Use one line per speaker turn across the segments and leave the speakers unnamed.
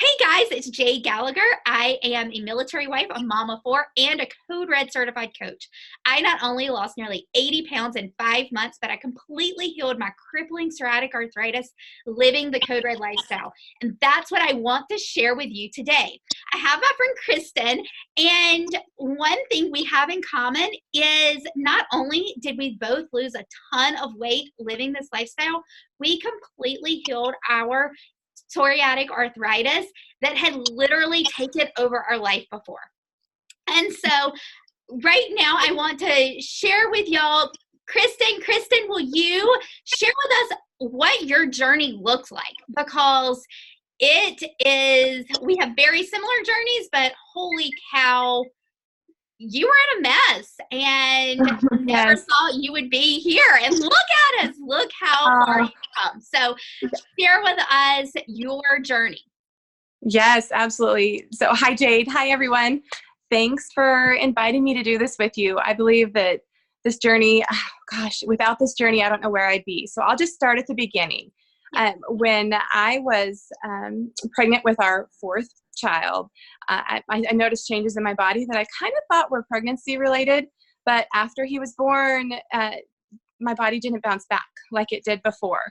Hey guys, it's Jay Gallagher. I am a military wife, a mom of four, and a Code Red certified coach. I not only lost nearly 80 pounds in 5 months, but I completely healed my crippling psoriatic arthritis living the Code Red lifestyle. And that's what I want to share with you today. I have my friend Kristen, and one thing we have in common is not only did we both lose a ton of weight living this lifestyle, we completely healed our psoriatic arthritis that had literally taken over our life before. And so right now I want to share with y'all, Kristen, will you share with us what your journey looks like? Because we have very similar journeys, but holy cow, you were in a mess and never
Yes.
thought you would be here. And look at us, look how far
Uh,
you've come. So share with us your journey.
yes, absolutely. So, hi, Jade. Hi, everyone. Thanks for inviting me to do this with you. I believe that this journey, without this journey, I don't know where I'd be. So, I'll just start at the beginning. When I was pregnant with our fourth child, I noticed changes in my body that I kind of thought were pregnancy related. But after he was born, my body didn't bounce back like it did before.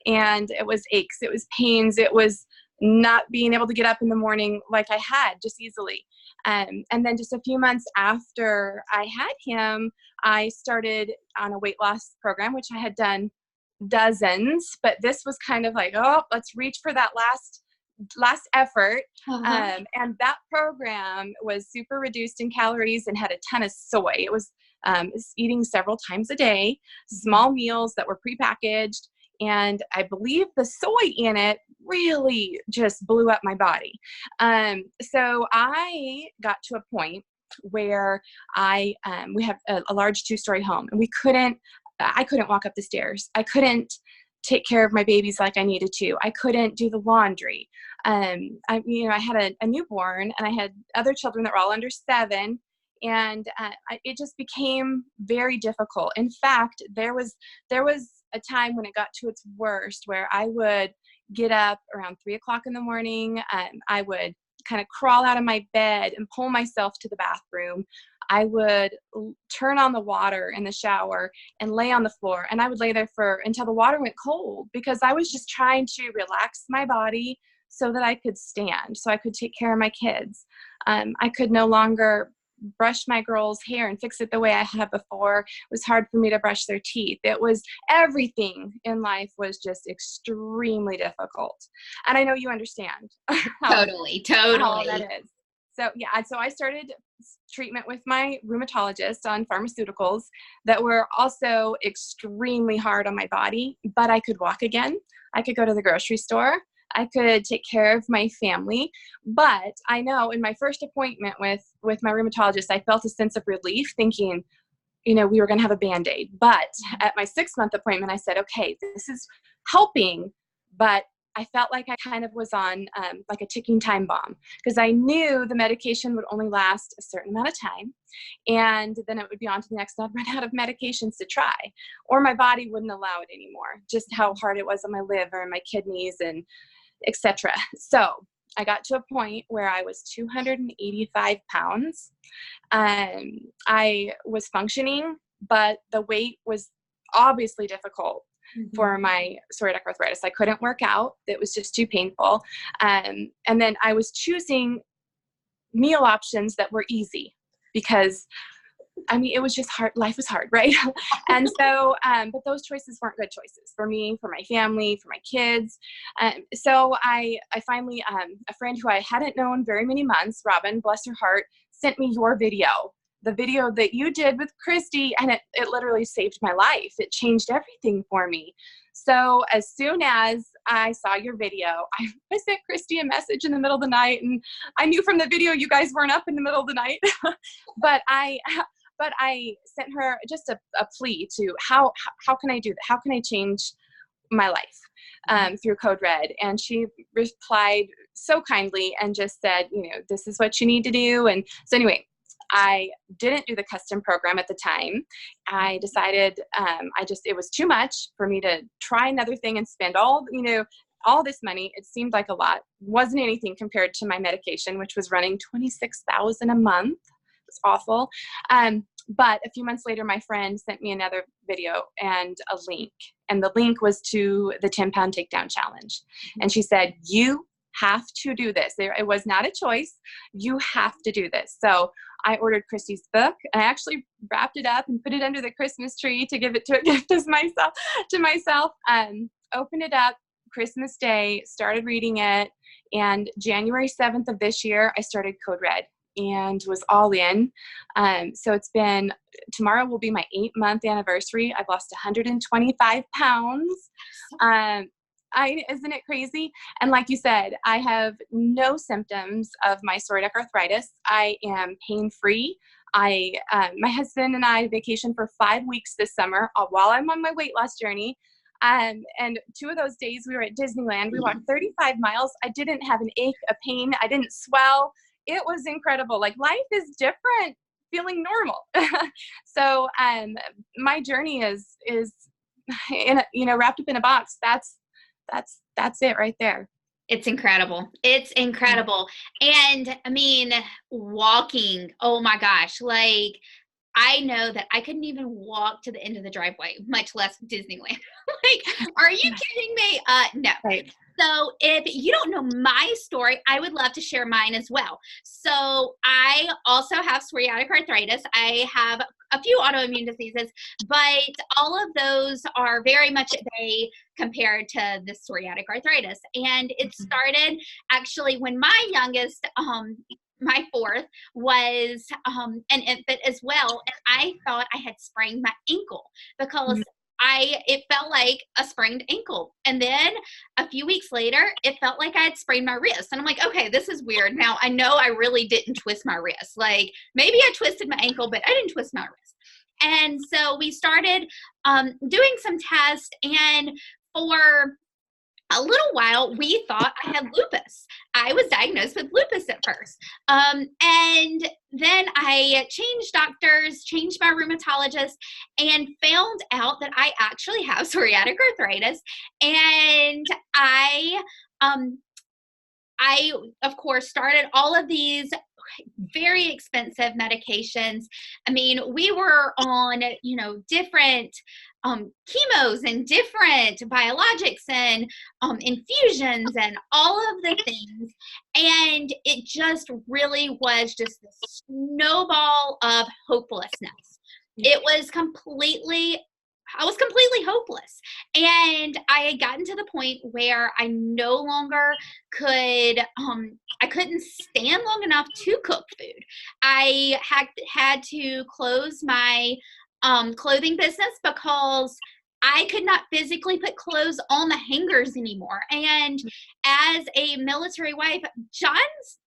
And it was aches, it was pains, it was not being able to get up in the morning like I had just easily. And then just a few months after I had him, I started on a weight loss program, which I had done dozens, but this was kind of like, oh, let's reach for that last effort. And that program was super reduced in calories and had a ton of soy. It was eating several times a day, small meals that were prepackaged. And I believe the soy in it really just blew up my body. So I got to a point where we have a large 2-story home, and I couldn't walk up the stairs. I couldn't take care of my babies like I needed to. I couldn't do the laundry. I had a newborn, and I had other children that were all under 7. And it just became very difficult. In fact, there was a time when it got to its worst where I would get up around 3 o'clock in the morning. I would kind of crawl out of my bed and pull myself to the bathroom. I would turn on the water in the shower and lay on the floor, and I would lay there until the water went cold, because I was just trying to relax my body so that I could stand, so I could take care of my kids. I could no longer brush my girls' hair and fix it the way I had before. It was hard for me to brush their teeth. It was everything in life was just extremely difficult. And I know you understand
Totally.
how that is. So so I started treatment with my rheumatologist on pharmaceuticals that were also extremely hard on my body, but I could walk again. I could go to the grocery store. I could take care of my family. But I know in my first appointment with my rheumatologist, I felt a sense of relief, thinking, we were going to have a Band-Aid. But at my 6-month appointment, I said, okay, this is helping, but I felt like I kind of was on like a ticking time bomb, because I knew the medication would only last a certain amount of time, and then it would be on to the next, and I'd run out of medications to try, or my body wouldn't allow it anymore, just how hard it was on my liver and my kidneys and etc. So I got to a point where I was 285 pounds. I was functioning, but the weight was obviously difficult for my psoriatic arthritis. I couldn't work out. It was just too painful. And then I was choosing meal options that were easy, because it was just hard. Life was hard, right? And so, but those choices weren't good choices for me, for my family, for my kids. So I finally, a friend who I hadn't known very many months, Robin, bless her heart, sent me your video, the video that you did with Christy, and it literally saved my life. It changed everything for me. So as soon as I saw your video, I sent Christy a message in the middle of the night, and I knew from the video you guys weren't up in the middle of the night, but I sent her just a plea to how can I do that? How can I change my life through Code Red? And she replied so kindly and just said, this is what you need to do. And so anyway, I didn't do the custom program at the time. I decided it was too much for me to try another thing and spend all this money. It seemed like a lot. Wasn't anything compared to my medication, which was running $26,000 a month. It was awful. But a few months later, my friend sent me another video and a link. And the link was to the 10-pound takedown challenge. And she said, you have to do this. It was not a choice. You have to do this. So I ordered Christy's book, and I actually wrapped it up and put it under the Christmas tree to give it to a gift to myself. Opened it up Christmas Day, started reading it, and January 7th of this year, I started Code Red and was all in. So tomorrow will be my 8-month anniversary. I've lost 125 pounds. Isn't it crazy? And like you said, I have no symptoms of my psoriatic arthritis. I am pain-free. My husband and I vacationed for 5 weeks this summer while I'm on my weight loss journey. And 2 of those days we were at Disneyland. We walked 35 miles. I didn't have an ache, a pain. I didn't swell. It was incredible. Like, life is different, feeling normal. So my journey is wrapped up in a box. That's it right there.
It's incredible. It's incredible. And I mean, walking, oh my gosh, like, I know that I couldn't even walk to the end of the driveway, much less Disneyland. Like, are you kidding me? No.
Right.
So if you don't know my story, I would love to share mine as well. So I also have psoriatic arthritis. I have a few autoimmune diseases, but all of those are very much they compared to this psoriatic arthritis. And it started actually when my youngest, my fourth, was an infant as well. And I thought I had sprained my ankle because it felt like a sprained ankle. And then a few weeks later, it felt like I had sprained my wrist. And I'm like, okay, this is weird. Now I know I really didn't twist my wrist. Like, maybe I twisted my ankle, but I didn't twist my wrist. And so we started doing some tests, and for a little while, we thought I had lupus. I was diagnosed with lupus at first. And then I changed doctors, changed my rheumatologist, and found out that I actually have psoriatic arthritis. And I, of course, started all of these very expensive medications. I mean, we were on, different chemos and different biologics and infusions and all of the things. And it just really was just this snowball of hopelessness. I was completely hopeless. And I had gotten to the point where I no longer could, I couldn't stand long enough to cook food. I had to close my clothing business because I could not physically put clothes on the hangers anymore. And as a military wife, John's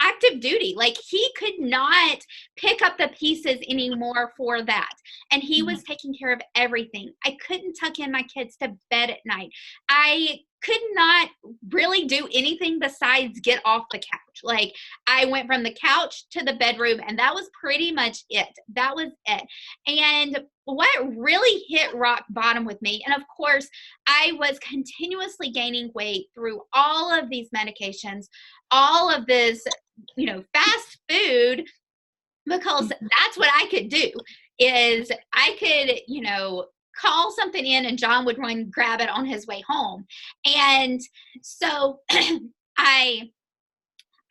active duty, like, he could not pick up the pieces anymore for that, and he was taking care of everything. I couldn't tuck in my kids to bed at night. I could not really do anything besides get off the couch. Like, I went from the couch to the bedroom, and that was pretty much it. That was it. And what really hit rock bottom with me, and of course, I was continuously gaining weight through all of these medications, all of this, fast food, because that's what I could do. Is I could, call something in and John would run grab it on his way home. And so I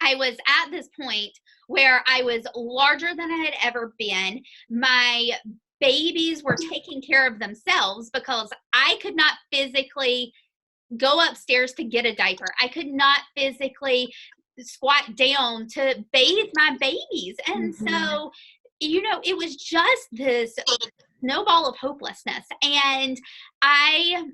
was at this point where I was larger than I had ever been. My babies were taking care of themselves because I could not physically go upstairs to get a diaper. I could not physically squat down to bathe my babies. And so, it was just this snowball of hopelessness. And I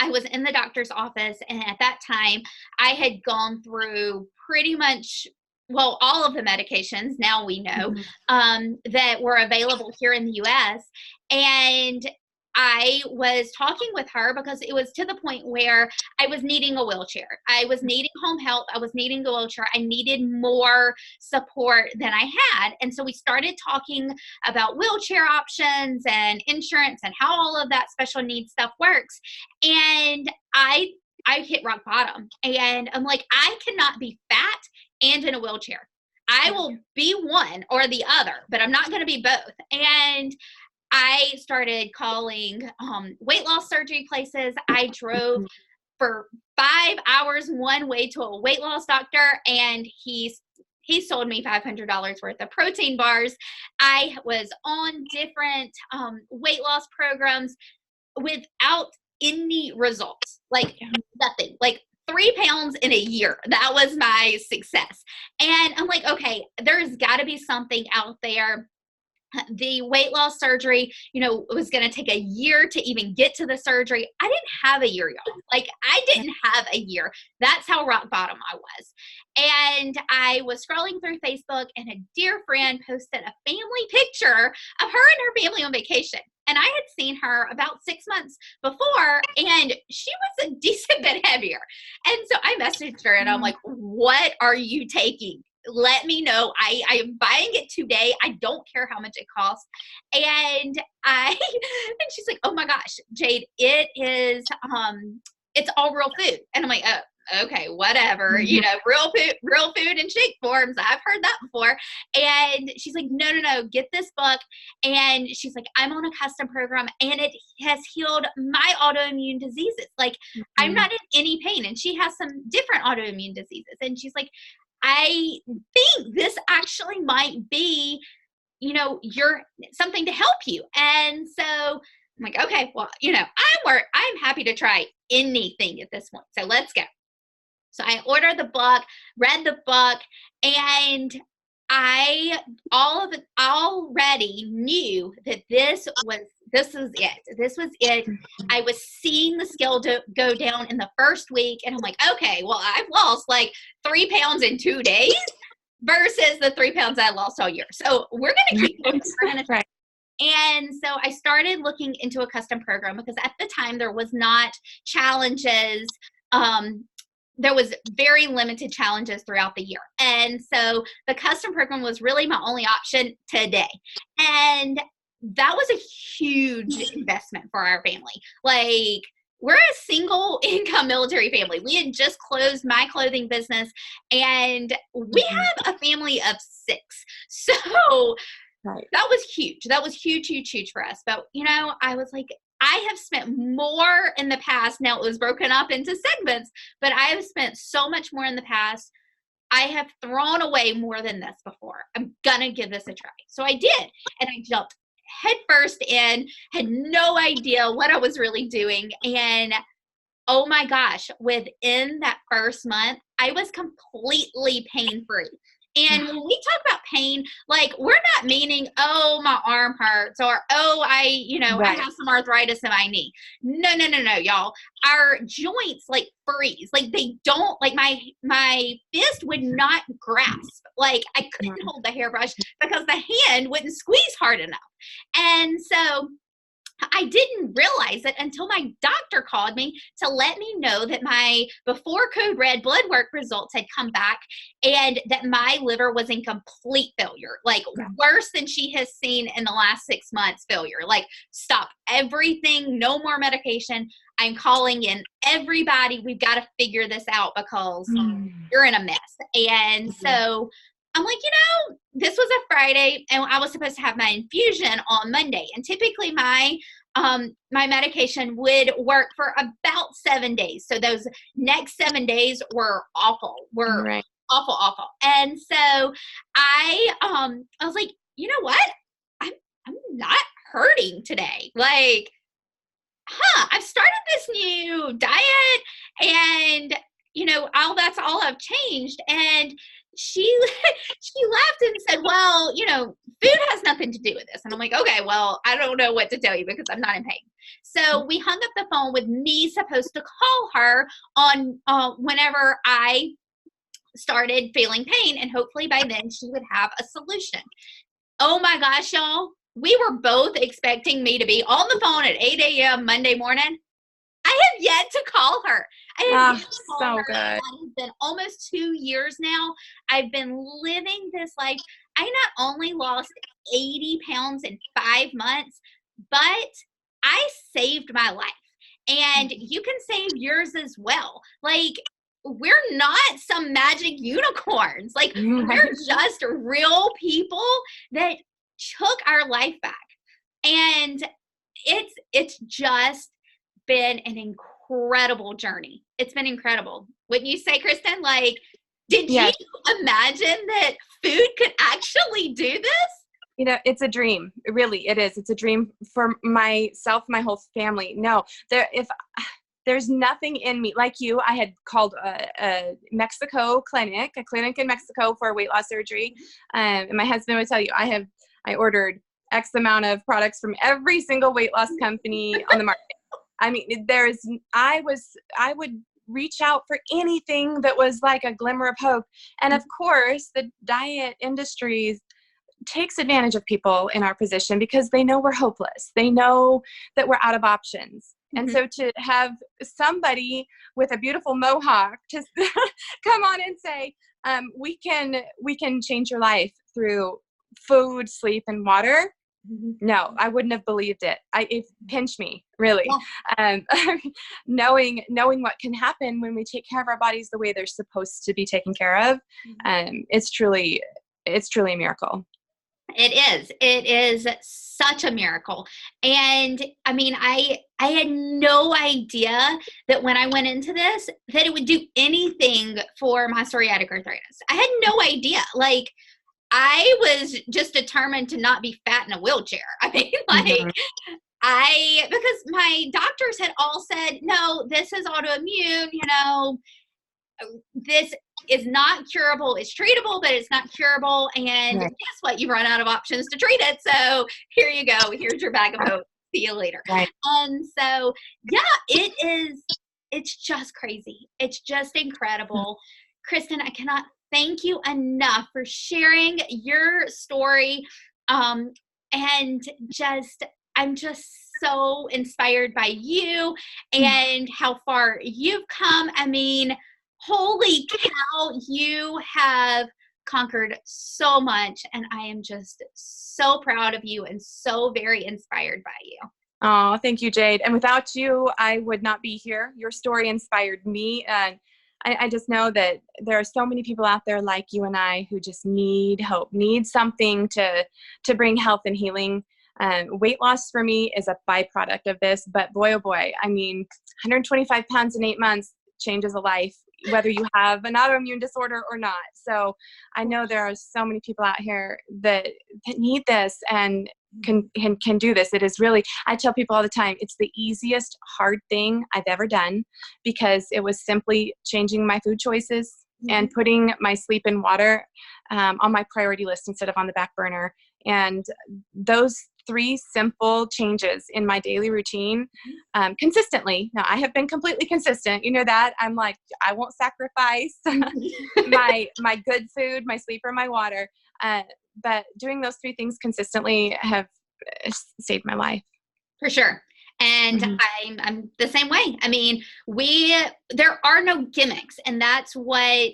was in the doctor's office, and at that time I had gone through pretty much, well, all of the medications now we know that were available here in the US. And I was talking with her because it was to the point where I was needing a wheelchair. I was needing home help. I was needing a wheelchair. I needed more support than I had. And so we started talking about wheelchair options and insurance and how all of that special needs stuff works. And I hit rock bottom, and I'm like, I cannot be fat and in a wheelchair. I will be one or the other, but I'm not going to be both. And I started calling weight loss surgery places. I drove for 5 hours one way to a weight loss doctor, and he sold me $500 worth of protein bars. I was on different weight loss programs without any results, like nothing, like 3 pounds in a year. That was my success. And I'm like, okay, there's got to be something out there. The weight loss surgery, it was going to take a year to even get to the surgery. I didn't have a year, y'all. Like, I didn't have a year. That's how rock bottom I was. And I was scrolling through Facebook, and a dear friend posted a family picture of her and her family on vacation. And I had seen her about 6 months before, and she was a decent bit heavier. And so I messaged her, and I'm like, what are you taking? Let me know. I am buying it today. I don't care how much it costs. And and she's like, oh my gosh, Jade, it is, it's all real food. And I'm like, oh, okay, whatever, real food in shake forms. I've heard that before. And she's like, no, get this book. And she's like, I'm on a custom program, and it has healed my autoimmune diseases. Like, I'm not in any pain. And she has some different autoimmune diseases. And she's like, I think this actually might be, you're something to help you. And so I'm like, okay, well, I'm happy to try anything at this point. So let's go. So I ordered the book, read the book, and I already knew that this was it. This was it. I was seeing the scale go down in the first week, and I'm like, okay, well, I've lost like 3 pounds in 2 days versus the 3 pounds I lost all year. So we're going to keep going. Right. And so I started looking into a custom program because at the time there was not challenges. There was very limited challenges throughout the year. And so the custom program was really my only option today. And that was a huge investment for our family. Like, we're a single income military family. We had just closed my clothing business, and we have a family of 6. So that was huge. That was huge, huge, huge for us. But, I was like, I have spent more in the past. Now, it was broken up into segments, but I have spent so much more in the past. I have thrown away more than this before. I'm going to give this a try. So I did. And I jumped headfirst in, had no idea what I was really doing. And oh my gosh, within that first month, I was completely pain-free. And when we talk about pain, like, we're not meaning, oh, my arm hurts, or, oh, I have some arthritis in my knee. No, y'all. Our joints like freeze. Like, they don't, like, my fist would not grasp. Like, I couldn't hold the hairbrush because the hand wouldn't squeeze hard enough. And so I didn't realize it until my doctor called me to let me know that my before code red blood work results had come back, and that my liver was in complete failure, like worse than she has seen in the last 6 months failure. Like, stop everything, no more medication. I'm calling in everybody. We've got to figure this out because you're in a mess. And so I'm like, this was a Friday, and I was supposed to have my infusion on Monday. And typically my medication would work for about 7 days. So those next 7 days were awful. Awful. And so I was like, you know what? I'm not hurting today. Like, I've started this new diet, and that's all I've changed. And she laughed and said, well, food has nothing to do with this. And I'm like, okay, well, I don't know what to tell you because I'm not in pain. So we hung up the phone with me supposed to call her on whenever I started feeling pain, and hopefully by then she would have a solution. Oh my gosh, y'all. we were both expecting me to be on the phone at 8 a.m. Monday morning. I have yet to call her. I have yet to call
So
her.
good.
That has been almost 2 years now. I've been living this life. I not only lost 80 pounds in 5 months, but I saved my life. And you can save yours as well. Like, we're not some magic unicorns. Like, we're just real people that took our life back. And it's just been an incredible journey. It's been incredible. Wouldn't you say, Kristen? Like, did
Yes.
you imagine that food could actually do this?
You know, it's a dream. Really, it is. It's a dream for myself, my whole family. No, there's nothing in me like you. I had called a Mexico clinic, a clinic in Mexico for weight loss surgery. And my husband would tell you, I ordered X amount of products from every single weight loss company on the market. I mean, I would reach out for anything that was like a glimmer of hope. And of course, the diet industry takes advantage of people in our position because they know we're hopeless. They know that we're out of options. And so to have somebody with a beautiful mohawk to come on and say, we can change your life through food, sleep, and water. No, I wouldn't have believed it. It pinched me, really. Yeah. Knowing what can happen when we take care of our bodies the way they're supposed to be taken care of, it's truly a miracle.
It is such a miracle. And I mean, I had no idea that when I went into this, that it would do anything for my psoriatic arthritis. I had no idea. Like, I was just determined to not be fat in a wheelchair. I mean, like, because my doctors had all said, no, this is autoimmune, this is not curable. It's treatable, but it's not curable. And guess what? You've run out of options to treat it. So here you go. Here's your bag of hope. See you later.
Right.
And so, yeah, it's just crazy. It's just incredible. Kristen, I cannot thank you enough for sharing your story. And I'm just so inspired by you and how far you've come. I mean, holy cow, you have conquered so much, and I am just so proud of you and so very inspired by you.
Oh, thank you, Jade. And without you, I would not be here. Your story inspired me, and I just know that there are so many people out there like you and I who just need hope, need something to bring health and healing. Weight loss for me is a byproduct of this, but boy, oh boy, I mean, 125 pounds in 8 months changes a life, whether you have an autoimmune disorder or not. So I know there are so many people out here that need this and can do this. It is really, I tell people all the time, it's the easiest hard thing I've ever done, because it was simply changing my food choices and putting my sleep and water on my priority list instead of on the back burner. And those 3 simple changes in my daily routine consistently. Now, I have been completely consistent. You know that. I'm like, I won't sacrifice my good food, my sleep, or my water. But doing those 3 things consistently have saved my life.
For sure. And I'm the same way. I mean, there are no gimmicks, and that's what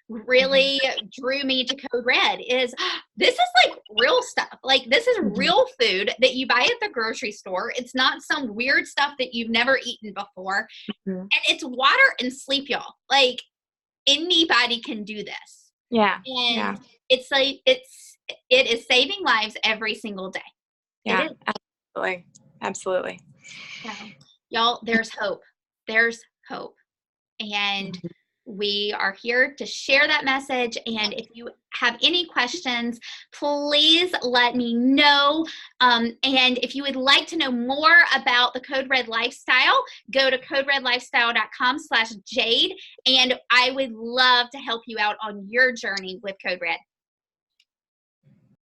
really drew me to Code Red is this is like real stuff. Like, this is real food that you buy at the grocery store. It's not some weird stuff that you've never eaten before. And it's water and sleep, y'all. Like, anybody can do this.
Yeah.
And it's like, it is saving lives every single day.
Yeah, absolutely.
So, y'all, there's hope. There's hope. And we are here to share that message. And if you have any questions, please let me know. And if you would like to know more about the Code Red lifestyle, go to coderedlifestyle.com/Jade. And I would love to help you out on your journey with Code Red.